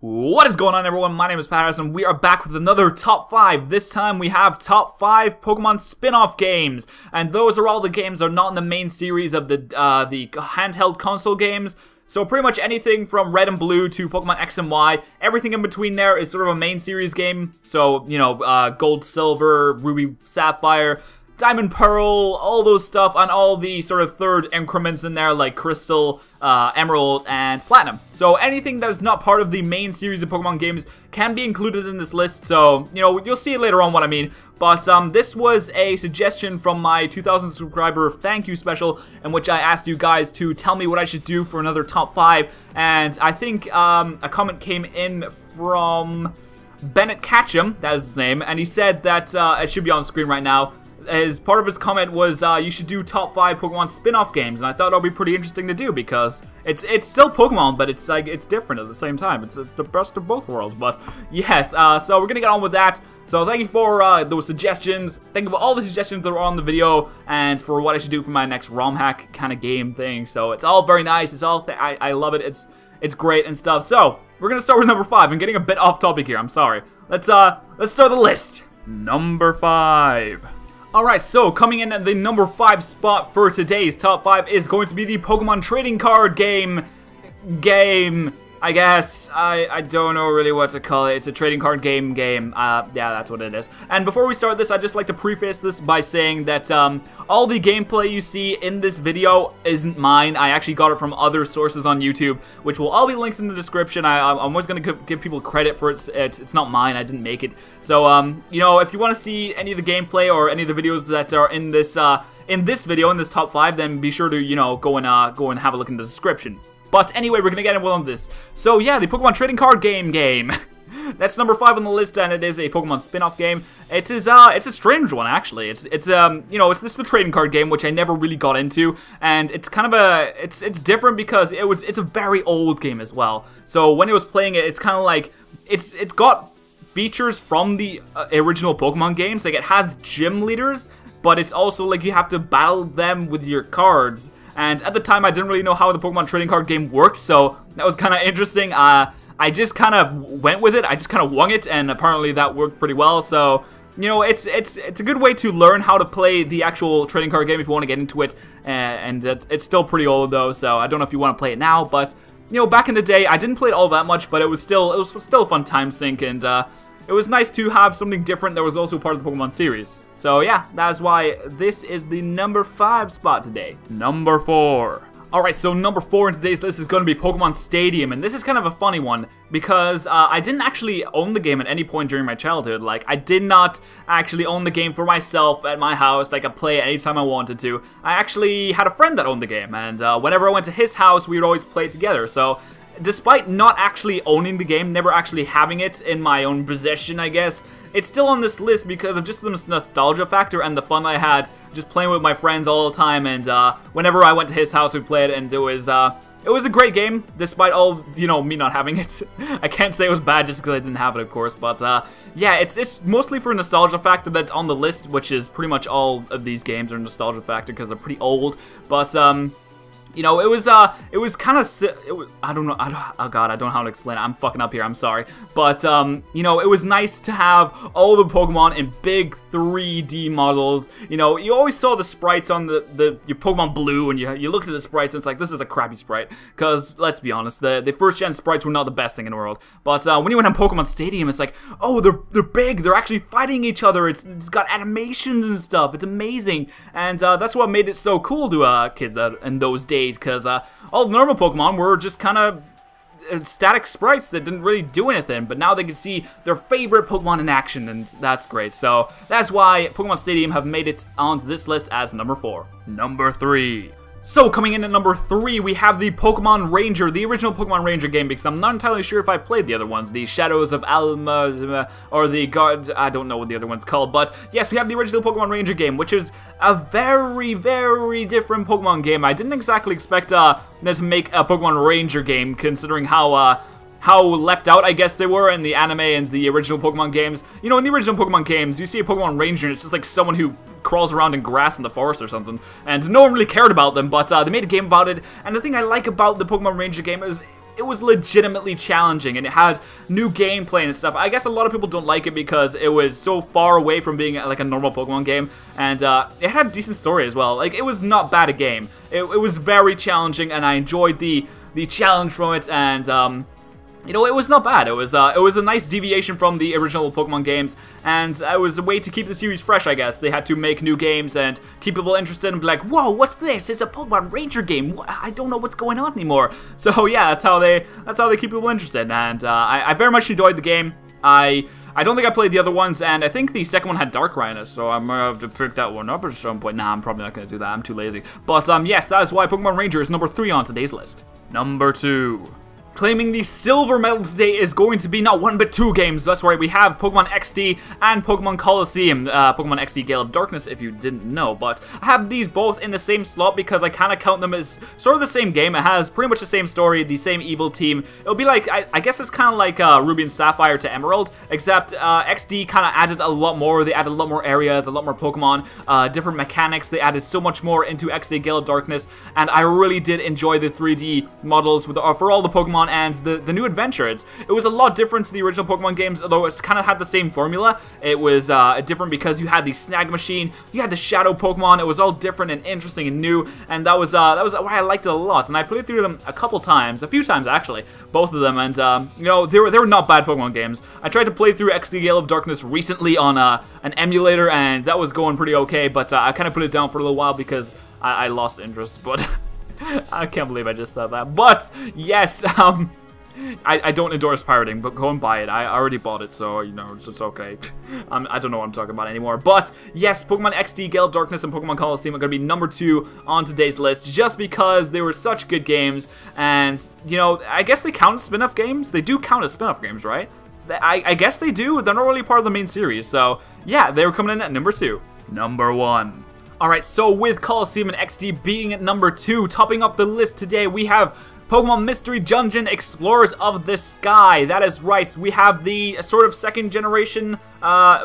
What is going on, everyone? My name is Paris, and we are back with another top 5. This time we have top 5 Pokemon spin-off games, and those are all the games that are not in the main series of the handheld console games. So pretty much anything from Red and Blue to Pokemon X and Y, everything in between there is sort of a main series game. So, you know, Gold, Silver, Ruby, Sapphire, Diamond, Pearl, all those stuff, and all the sort of third increments in there, like Crystal, Emerald, and Platinum. So anything that is not part of the main series of Pokemon games can be included in this list, so, you know, you'll see later on what I mean. But this was a suggestion from my 2,000 subscriber thank you special, in which I asked you guys to tell me what I should do for another top 5, and I think a comment came in from Bennett Catchum, that is his name, and he said that, it should be on screen right now, as part of his comment was, you should do top 5 Pokemon spin-off games, and I thought that would be pretty interesting to do, because it's still Pokemon, but it's like, it's different at the same time. It's the best of both worlds, but yes, so we're gonna get on with that. So thank you for those suggestions, thank you for all the suggestions that were on the video, and for what I should do for my next ROM hack kind of game thing. So it's all very nice, it's all, I love it, it's great and stuff. So, we're gonna start with number 5, I'm getting a bit off topic here, I'm sorry. Let's start the list. Number 5. Alright, so coming in at the number 5 spot for today's top 5 is going to be the Pokemon trading card game, I guess. I don't know really what to call it. It's a trading card game. Yeah, that's what it is. And before we start this, I'd just like to preface this by saying that all the gameplay you see in this video isn't mine. I actually got it from other sources on YouTube, which will all be linked in the description. I'm always going to give people credit for it. It's not mine. I didn't make it. So, you know, if you want to see any of the gameplay or any of the videos that are in this video, in this top 5, then be sure to, you know, go and have a look in the description. But anyway, we're gonna get in on this. So yeah, the Pokemon trading card game. That's number 5 on the list, and it is a Pokemon spin-off game. It's a strange one actually. It's you know, this is the trading card game, which I never really got into, and it's kind of it's different because it's a very old game as well. So when I was playing it, it's kind of like it's got features from the original Pokemon games. Like, it has gym leaders, but it's also like you have to battle them with your cards. And at the time, I didn't really know how the Pokemon trading card game worked, so that was kind of interesting. I just kind of went with it. I just kind of wung it, and apparently that worked pretty well. So, you know, it's a good way to learn how to play the actual trading card game if you want to get into it. And it's still pretty old though, so I don't know if you want to play it now. But, you know, back in the day, I didn't play it all that much, but it was still a fun time sink, and it was nice to have something different that was also part of the Pokemon series. So yeah, that's why this is the number 5 spot today. Number 4. Alright, so number 4 in today's list is going to be Pokemon Stadium, and this is kind of a funny one, because I didn't actually own the game at any point during my childhood. Like, I did not actually own the game for myself at my house. Like, I could play it anytime I wanted to. I actually had a friend that owned the game, and whenever I went to his house, we would always play it together. So despite not actually owning the game, never actually having it in my own possession, I guess, it's still on this list because of just the nostalgia factor and the fun I had just playing with my friends all the time. And whenever I went to his house, we played, and it was a great game, despite all, you know, me not having it. I can't say it was bad just because I didn't have it, of course, but yeah, it's mostly for nostalgia factor that's on the list, which is pretty much all of these games are nostalgia factor because they're pretty old. But you know, it was kind of, I don't know, oh god, I don't know how to explain it, I'm fucking up here, I'm sorry. But, you know, it was nice to have all the Pokemon in big 3D models. You know, you always saw the sprites on your Pokemon Blue, and you looked at the sprites, and it's like, this is a crappy sprite. Because, let's be honest, the first-gen sprites were not the best thing in the world. But, when you went on Pokemon Stadium, it's like, oh, they're big, they're actually fighting each other, it's got animations and stuff, it's amazing. And, that's what made it so cool to, kids in those days. Because all the normal Pokemon were just kind of static sprites that didn't really do anything, but now they can see their favorite Pokemon in action, and that's great. So that's why Pokemon Stadium have made it onto this list as number 4. Number 3. So, coming in at number 3, we have the Pokemon Ranger, the original Pokemon Ranger game, because I'm not entirely sure if I played the other ones, the Shadows of Alma, or the God, I don't know what the other one's called, but yes, we have the original Pokemon Ranger game, which is a very, very different Pokemon game. I didn't exactly expect them to make a Pokemon Ranger game, considering how left out, I guess, they were in the anime and the original Pokemon games. You know, in the original Pokemon games, you see a Pokemon Ranger, and it's just like someone who crawls around in grass in the forest or something, and no one really cared about them, but they made a game about it. And the thing I like about the Pokemon Ranger game is it was legitimately challenging, and it had new gameplay and stuff. I guess a lot of people don't like it because it was so far away from being like a normal Pokemon game, and it had a decent story as well. Like, it was not bad a game. It was very challenging, and I enjoyed the challenge from it, and you know, it was not bad. It was a nice deviation from the original Pokemon games, and it was a way to keep the series fresh, I guess. They had to make new games and keep people interested and be like, whoa, what's this? It's a Pokemon Ranger game. I don't know what's going on anymore. So yeah, that's how they keep people interested, and I very much enjoyed the game. I don't think I played the other ones, and I think the second one had Darkrai in it, so I might have to pick that one up at some point. Nah, I'm probably not going to do that. I'm too lazy. But yes, that is why Pokemon Ranger is number 3 on today's list. Number 2. Claiming the silver medal today is going to be not one but 2 games. That's right, we have Pokemon XD and Pokemon Coliseum. Pokemon XD Gale of Darkness, if you didn't know. But I have these both in the same slot because I kind of count them as sort of the same game. It has pretty much the same story, the same evil team. It'll be like, I guess it's kind of like Ruby and Sapphire to Emerald, except XD kind of added a lot more. They added a lot more areas, a lot more Pokemon, different mechanics. They added so much more into XD Gale of Darkness, and I really did enjoy the 3D models with for all the Pokemon and the new adventure. It was a lot different to the original Pokemon games, although it's kind of had the same formula. It was different because you had the Snag Machine, you had the Shadow Pokemon. It was all different and interesting and new, and that was why I liked it a lot. And I played through them a few times actually, both of them, and you know, they were not bad Pokemon games. I tried to play through XD Gale of Darkness recently on an emulator, and that was going pretty okay, but I kind of put it down for a little while because I lost interest. But I can't believe I just said that. But yes, I don't endorse pirating, but go and buy it. I already bought it, so, you know, it's okay. I don't know what I'm talking about anymore. But, yes, Pokemon XD, Gale of Darkness, and Pokemon Coliseum are going to be number 2 on today's list, just because they were such good games, and, you know, I guess they count as spin-off games? They do count as spin-off games, right? I guess they do. They're not really part of the main series, so, yeah, they were coming in at number 2. Number 1. Alright, so with Coliseum and XD being at number 2, topping up the list today, we have Pokemon Mystery Dungeon Explorers of the Sky. That is right, we have the sort of second generation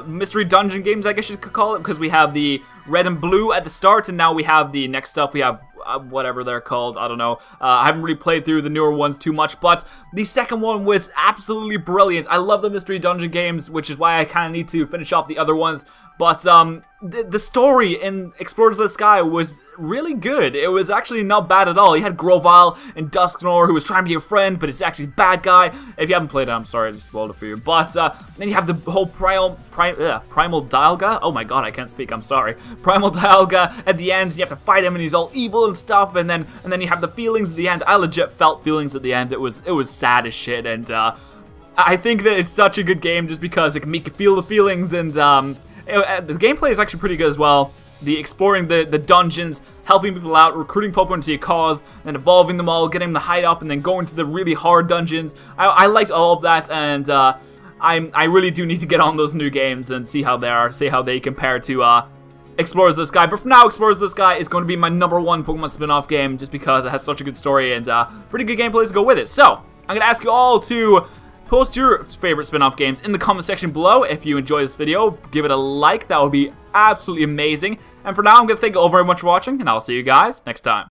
Mystery Dungeon games, I guess you could call it, because we have the red and blue at the start, and now we have the next stuff. We have whatever they're called, I don't know. I haven't really played through the newer ones too much, but the second one was absolutely brilliant. I love the Mystery Dungeon games, which is why I kind of need to finish off the other ones. But the story in Explorers of the Sky was really good. It was actually not bad at all. You had Grovyle and Dusknoir, who was trying to be your friend, but it's actually a bad guy. If you haven't played it, I'm sorry I just spoiled it for you. But then you have the whole Primal Dialga. Oh my god, I can't speak. I'm sorry. Primal Dialga at the end. You have to fight him, and he's all evil and stuff. And then you have the feelings at the end. I legit felt feelings at the end. It was sad as shit, and I think that it's such a good game just because it can make you feel the feelings, and the gameplay is actually pretty good as well. The exploring the dungeons, helping people out, recruiting Pokemon to your cause, and evolving them all, getting them to hide up, and then going to the really hard dungeons. I liked all of that, and I really do need to get on those new games and see how they are, see how they compare to Explorers of the Sky. But for now, Explorers of the Sky is going to be my number 1 Pokemon spin-off game, just because it has such a good story and pretty good gameplay to go with it. So, I'm going to ask you all to post your favorite spin-off games in the comment section below. If you enjoy this video, give it a like. That would be absolutely amazing. And for now, I'm going to thank you all very much for watching, and I'll see you guys next time.